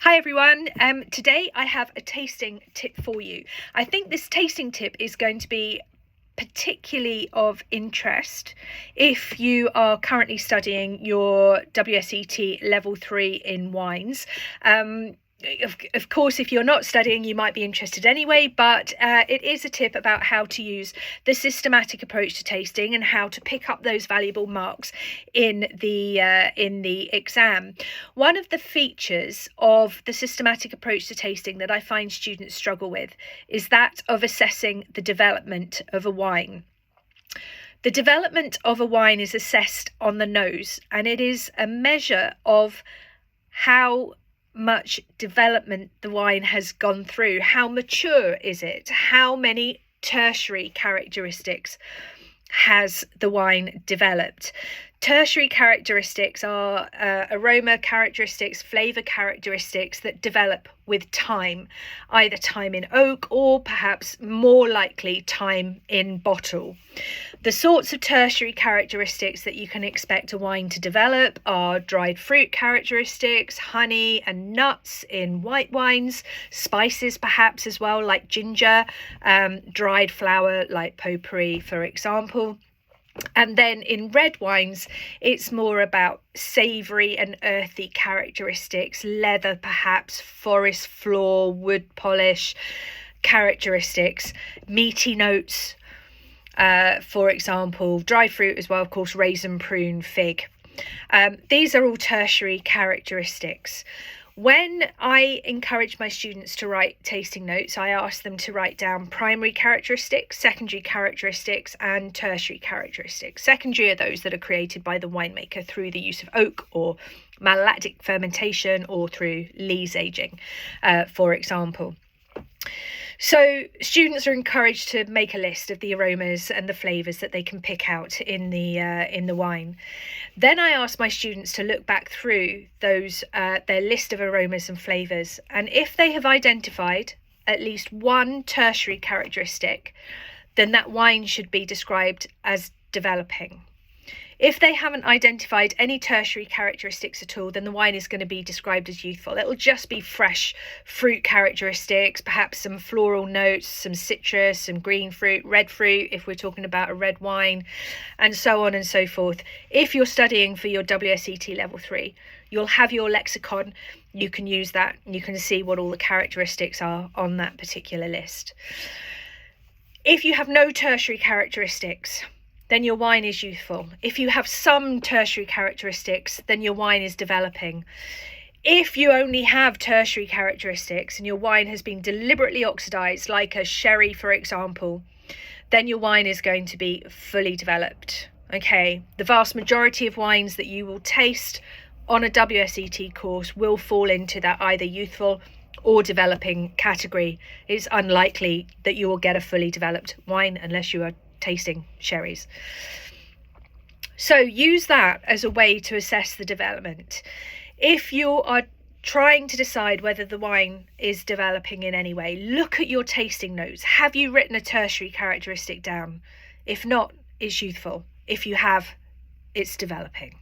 Hi everyone, today I have a tasting tip for you. I think this tasting tip is going to be particularly of interest if you are currently studying your WSET level 3 in wines. Of course, if you're not studying, you might be interested anyway, but it is a tip about how to use the systematic approach to tasting and how to pick up those valuable marks in the exam. One of the features of the systematic approach to tasting that I find students struggle with is that of assessing the development of a wine. The development of a wine is assessed on the nose, and it is a measure of how much development the wine has gone through. How mature is it? How many tertiary characteristics has the wine developed? Tertiary characteristics are aroma characteristics, flavour characteristics that develop with time, either time in oak or perhaps more likely time in bottle. The sorts of tertiary characteristics that you can expect a wine to develop are dried fruit characteristics, honey and nuts in white wines, spices perhaps as well like ginger, dried flower like potpourri for example. And then in red wines, it's more about savoury and earthy characteristics, leather perhaps, forest floor, wood polish characteristics, meaty notes, for example, dried fruit as well, of course, raisin, prune, fig. These are all tertiary characteristics. When I encourage my students to write tasting notes, I ask them to write down primary characteristics, secondary characteristics, and tertiary characteristics. Secondary are those that are created by the winemaker through the use of oak or malolactic fermentation or through lees aging, for example. So students are encouraged to make a list of the aromas and the flavours that they can pick out in the wine. Then I ask my students to look back through those their list of aromas and flavours, and if they have identified at least one tertiary characteristic, then that wine should be described as developing. If they haven't identified any tertiary characteristics at all, then the wine is going to be described as youthful. It'll just be fresh fruit characteristics, perhaps some floral notes, some citrus, some green fruit, red fruit, if we're talking about a red wine, and so on and so forth. If you're studying for your WSET level 3, you'll have your lexicon. You can use that. You can see what all the characteristics are on that particular list. If you have no tertiary characteristics, then your wine is youthful. If you have some tertiary characteristics, then your wine is developing. If you only have tertiary characteristics and your wine has been deliberately oxidized, like a sherry, for example, then your wine is going to be fully developed. Okay, the vast majority of wines that you will taste on a WSET course will fall into that either youthful or developing category. It's unlikely that you will get a fully developed wine unless you are tasting sherries. So use that as a way to assess the development. If you are trying to decide whether the wine is developing in any way, look at your tasting notes. Have you written a tertiary characteristic down? If not, it's youthful. If you have, it's developing.